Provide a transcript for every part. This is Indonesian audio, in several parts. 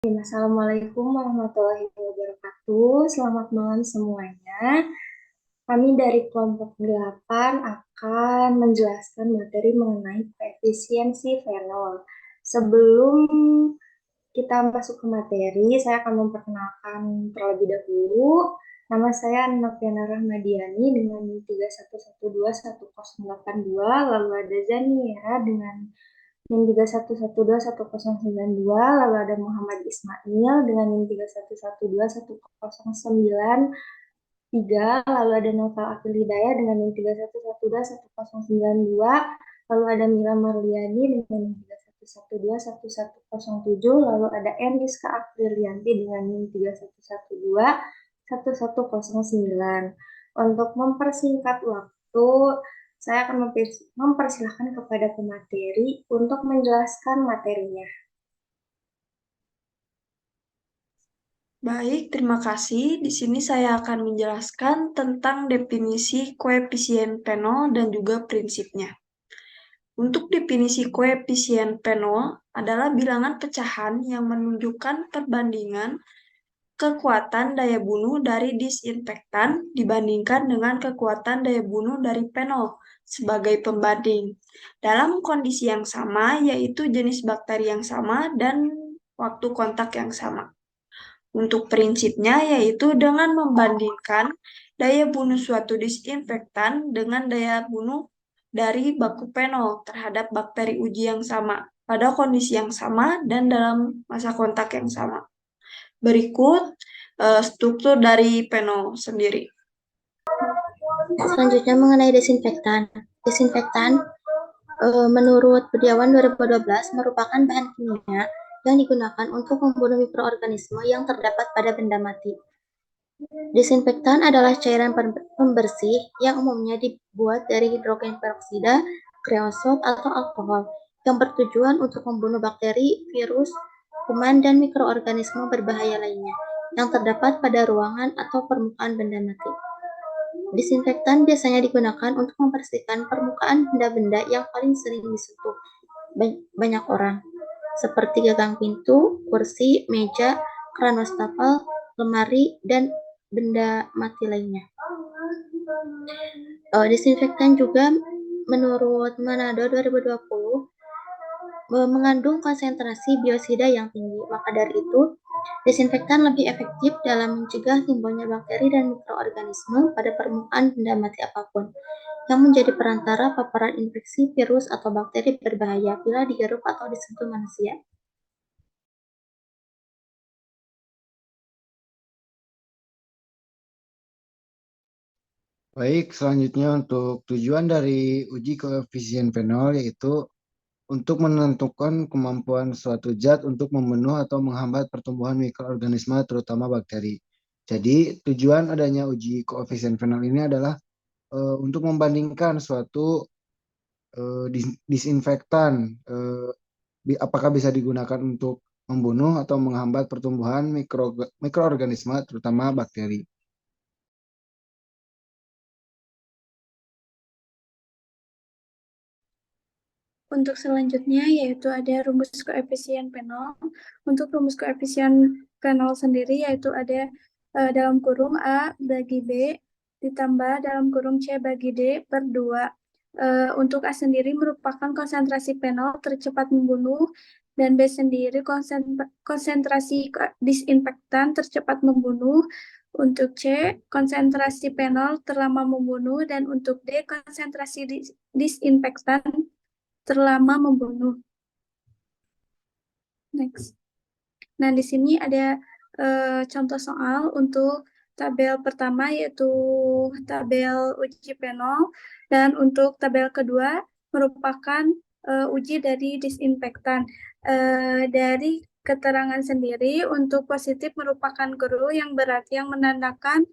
Assalamualaikum warahmatullahi wabarakatuh. Selamat malam semuanya. Kami dari kelompok 8 akan menjelaskan materi mengenai koefisiensi fenol. Sebelum kita masuk ke materi, saya akan memperkenalkan terlebih dahulu. Nama saya Noviana Rahmadiani dengan 31121082, lalu ada Zaniera dengan NIM 31121092, lalu ada Muhammad Ismail dengan NIM 31121093, lalu ada Novel Akil Hidayah dengan NIM 31121092, lalu ada Mila Marliani dengan NIM 31121107, lalu ada Eniska Aprilianti dengan NIM 31121109. Untuk mempersingkat waktu, saya akan mempersilahkan kepada pemateri untuk menjelaskan materinya. Baik, terima kasih. Di sini saya akan menjelaskan tentang definisi koefisien Penol dan juga prinsipnya. Untuk definisi koefisien Penol adalah bilangan pecahan yang menunjukkan perbandingan kekuatan daya bunuh dari disinfektan dibandingkan dengan kekuatan daya bunuh dari penol sebagai pembanding dalam kondisi yang sama, yaitu jenis bakteri yang sama dan waktu kontak yang sama. Untuk prinsipnya yaitu dengan membandingkan daya bunuh suatu disinfektan dengan daya bunuh dari baku penol terhadap bakteri uji yang sama pada kondisi yang sama dan dalam masa kontak yang sama. Berikut struktur dari penol sendiri. Selanjutnya mengenai desinfektan. Desinfektan menurut Budiawan 2012 merupakan bahan kimia yang digunakan untuk membunuh mikroorganisme yang terdapat pada benda mati. Desinfektan adalah cairan pembersih yang umumnya dibuat dari hidrogen peroksida, kreosot, atau alkohol yang bertujuan untuk membunuh bakteri, virus, kuman, dan mikroorganisme berbahaya lainnya yang terdapat pada ruangan atau permukaan benda mati. Disinfektan biasanya digunakan untuk membersihkan permukaan benda-benda yang paling sering disentuh banyak orang, seperti gagang pintu, kursi, meja, keran wastafel, lemari, dan benda mati lainnya. Disinfektan juga menurut Manado 2020 mengandung konsentrasi biosida yang tinggi. Maka dari itu, desinfektan lebih efektif dalam mencegah timbulnya bakteri dan mikroorganisme pada permukaan benda mati apapun yang menjadi perantara paparan infeksi virus atau bakteri berbahaya bila dihirup atau disentuh manusia. Baik, selanjutnya untuk tujuan dari uji koefisien fenol yaitu untuk menentukan kemampuan suatu zat untuk membunuh atau menghambat pertumbuhan mikroorganisme terutama bakteri. Jadi tujuan adanya uji koefisien fenol ini adalah untuk membandingkan suatu disinfektan apakah bisa digunakan untuk membunuh atau menghambat pertumbuhan mikroorganisme terutama bakteri. Untuk selanjutnya yaitu ada rumus koefisien penol. Untuk rumus koefisien penol sendiri yaitu ada dalam kurung A bagi B ditambah dalam kurung C bagi D per 2. Untuk A sendiri merupakan konsentrasi penol tercepat membunuh dan B sendiri konsentrasi disinfektan tercepat membunuh. Untuk C, konsentrasi penol terlama membunuh dan untuk D, konsentrasi disinfektan terlama membunuh. Next. Nah, di sini ada contoh soal untuk tabel pertama yaitu tabel uji penol dan untuk tabel kedua merupakan uji dari disinfektan. Dari keterangan sendiri untuk positif merupakan guru yang berarti yang menandakan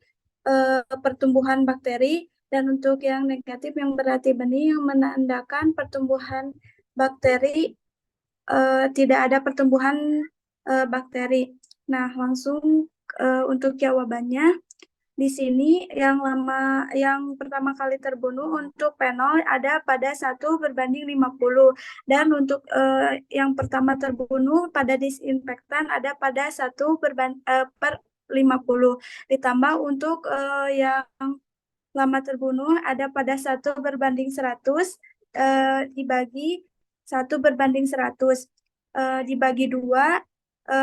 pertumbuhan bakteri dan untuk yang negatif yang berarti benih yang menandakan pertumbuhan bakteri tidak ada pertumbuhan bakteri. Nah, langsung untuk jawabannya. Di sini yang pertama kali terbunuh untuk fenol ada pada 1:50 dan untuk yang pertama terbunuh pada disinfektan ada pada 1/50. Ditambah untuk yang lama terbunuh ada pada 1/100 dibagi 1/100 dibagi 2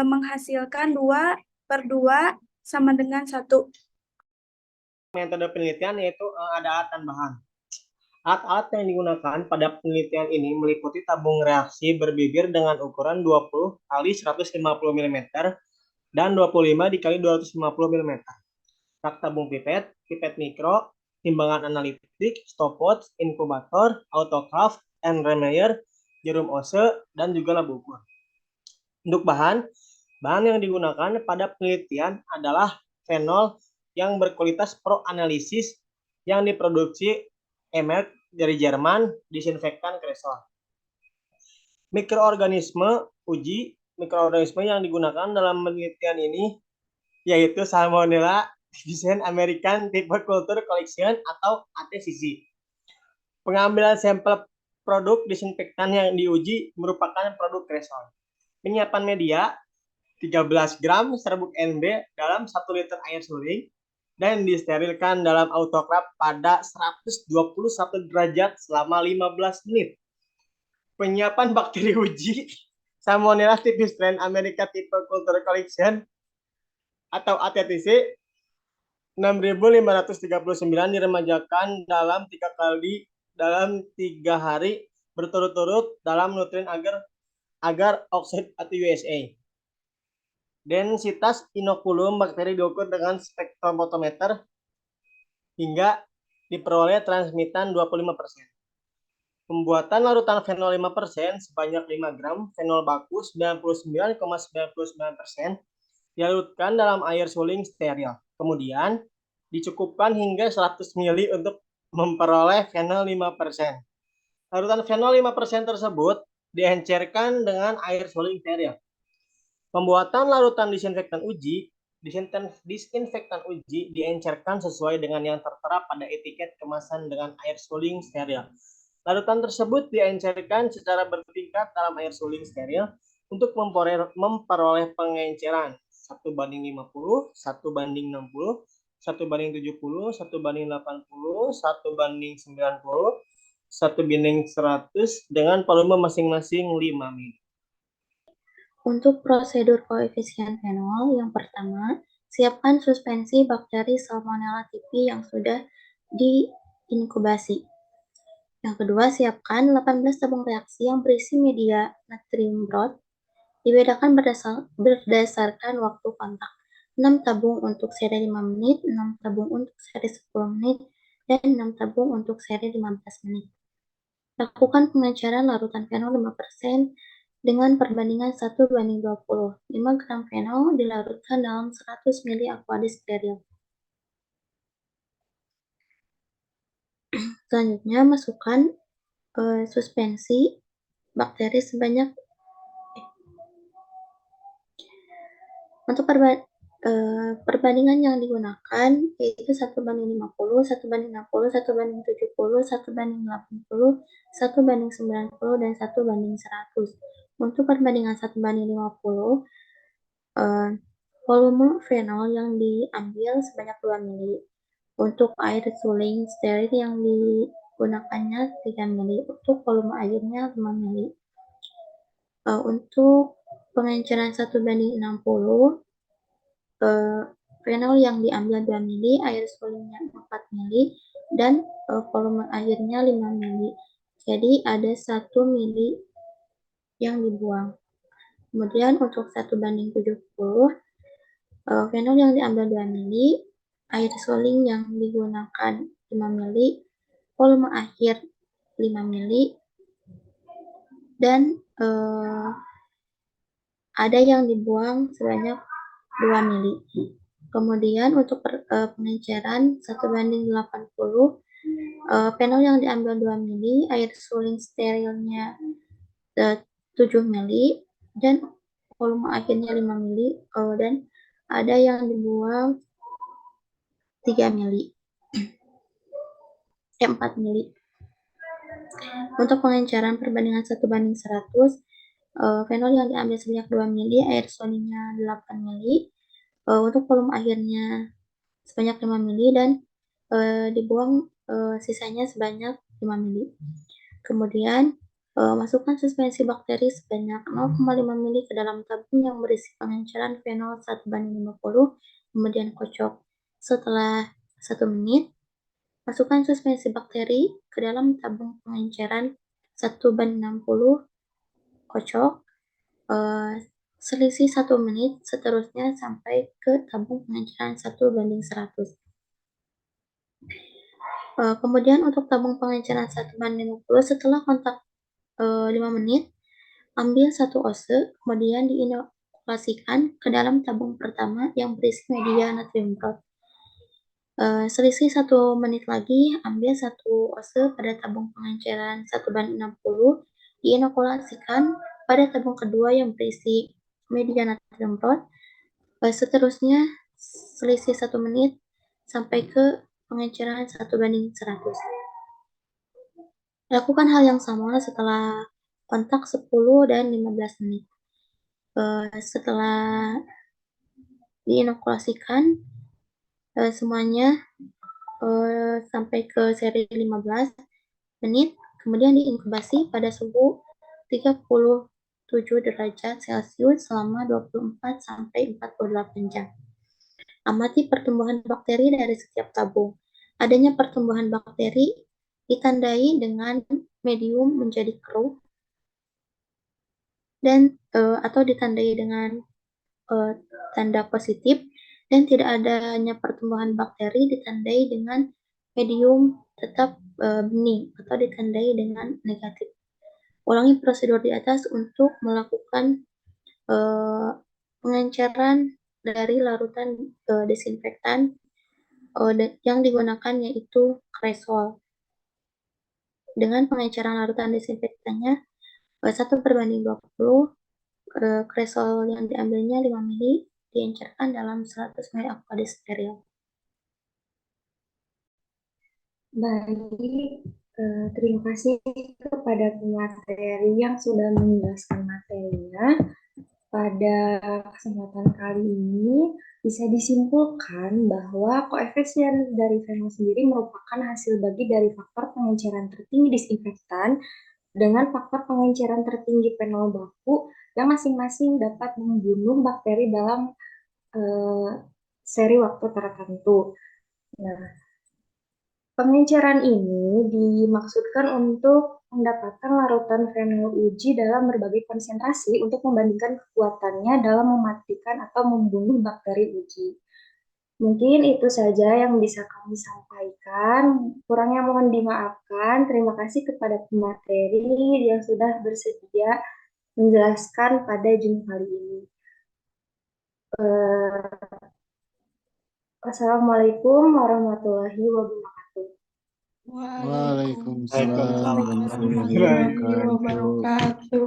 menghasilkan 2/2 sama dengan 1. Metode penelitian yaitu ada alat dan bahan. Alat-alat yang digunakan pada penelitian ini meliputi tabung reaksi berbibir dengan ukuran 20 x 150 mm dan 25 x 250 mm. Rak tabung pipet, pipet mikro, timbangan analitik, stopwatch, inkubator, autoclave, Erlenmeyer, jarum ose, dan juga lab ukur. Untuk bahan yang digunakan pada penelitian adalah fenol yang berkualitas pro analisis yang diproduksi Emerk dari Jerman, disinfektan Cresol. Mikroorganisme yang digunakan dalam penelitian ini yaitu Salmonella Typhus American Type Culture Collection atau ATCC. Pengambilan sampel produk disinfektan yang diuji merupakan produk Cresol. Penyiapan media 13 gram serbuk NB dalam 1 liter air suling dan disterilkan dalam autoclave pada 121 derajat selama 15 menit. Penyiapan bakteri uji Salmonella Typhus strain America Type Culture Collection atau ATTC 6.539 diremajakan dalam 3 kali dalam 3 hari berturut-turut dalam nutrien agar oxide atau USA. Densitas inokulum bakteri diukur dengan spektrofotometer hingga diperoleh transmitan 25%. Pembuatan larutan fenol 5% sebanyak 5 gram, fenol baku 99,99% dilarutkan dalam air suling steril. Kemudian dicukupkan hingga 100 ml untuk memperoleh fenol 5%. Larutan fenol 5% tersebut diencerkan dengan air suling steril. Pembuatan larutan disinfektan uji diencerkan sesuai dengan yang tertera pada etiket kemasan dengan air suling steril. Larutan tersebut diencerkan secara bertingkat dalam air suling steril untuk memperoleh pengenceran 1:50, 1:60, 1:70, 1:80, 1:90, 1:100 dengan volume masing-masing 5 ml. Untuk prosedur koefisien fenol, yang pertama, siapkan suspensi bakteri Salmonella typhi yang sudah diinkubasi. Yang kedua, siapkan 18 tabung reaksi yang berisi media natrium broth, dibedakan berdasarkan waktu kontak. 6 tabung untuk seri 5 menit, 6 tabung untuk seri 10 menit, dan 6 tabung untuk seri 15 menit. Lakukan pengenceran larutan fenol 5% dengan perbandingan 1:20. 5 gram fenol dilarutkan dalam 100 ml aquadis steril. Selanjutnya, masukkan suspensi bakteri sebanyak untuk perbandingan yang digunakan yaitu 1:50, 1:60, 1:70, 1:80, 1:90, dan 1:100. Untuk perbandingan 1:50, volume fenol yang diambil sebanyak 2 ml. Untuk air suling steril yang digunakannya 3 ml. Untuk volume airnya 5 ml. Untuk pengenceran 1:60, fenol yang diambil 2 ml, air sulingnya 4 ml, dan volume airnya 5 ml. Jadi ada 1 ml yang dibuang. Kemudian untuk 1:70, fenol yang diambil 2 ml, air suling yang digunakan 5 ml, volume air 5 ml, dan ada yang dibuang sebanyak 2 ml. Kemudian untuk pengenceran 1:80, fenol yang diambil 2 ml, air suling sterilnya 7 ml, dan volume akhirnya 5 ml, dan ada yang dibuang 3 mili. 4 mili. Untuk pengenceran perbandingan 1:100, fenol yang diambil sebanyak 2 mili, air soninya 8 mili, untuk volume akhirnya sebanyak 5 mili, dan dibuang sisanya sebanyak 5 mili. Kemudian masukkan suspensi bakteri sebanyak 0,5 mili ke dalam tabung yang berisi pengenceran fenol 1:50, kemudian kocok. Setelah 1 menit, masukkan suspensi bakteri ke dalam tabung pengenceran 1:60, kocok. Selisih 1 menit, seterusnya sampai ke tabung pengenceran 1:100. Kemudian untuk tabung pengenceran 1:50, setelah kontak 5 menit, ambil 1 ose, kemudian diinokulasikan ke dalam tabung pertama yang berisi media natrium bromid. Selisih 1 menit lagi, ambil 1 ose pada tabung pengenceran 1:60, diinokulasikan pada tabung kedua yang berisi media natrium bromid. Seterusnya, selisih 1 menit sampai ke pengenceran 1:100. Lakukan hal yang sama setelah kontak 10 dan 15 menit. Setelah diinokulasikan semuanya sampai ke seri 15 menit, kemudian diinkubasi pada suhu 37 derajat Celcius selama 24 sampai 48 jam. Amati pertumbuhan bakteri dari setiap tabung. Adanya pertumbuhan bakteri ditandai dengan medium menjadi keruh dan atau ditandai dengan tanda positif, dan tidak adanya pertumbuhan bakteri ditandai dengan medium tetap bening atau ditandai dengan negatif. Ulangi prosedur di atas untuk melakukan pengenceran dari larutan desinfektan yang digunakan, yaitu Cresol. Dengan pengenceran larutan desinfektannya 1:20, Cresol yang diambilnya 5 mili, diencerkan dalam 100 ml aqueous steril. Baik, terima kasih kepada pemateri yang sudah menjelaskan materinya. Pada kesempatan kali ini bisa disimpulkan bahwa koefisien dari fenol sendiri merupakan hasil bagi dari faktor pengenceran tertinggi disinfektan dengan faktor pengenceran tertinggi fenol baku yang masing-masing dapat membunuh bakteri dalam seri waktu tertentu. Nah, pengenceran ini dimaksudkan untuk mendapatkan larutan fenol uji dalam berbagai konsentrasi untuk membandingkan kekuatannya dalam mematikan atau membunuh bakteri uji. Mungkin itu saja yang bisa kami sampaikan. Kurangnya mohon dimaafkan. Terima kasih kepada pemateri yang sudah bersedia menjelaskan pada Juni kali ini. Wassalamualaikum warahmatullahi wabarakatuh. Waalaikumsalam warahmatullahi wabarakatuh.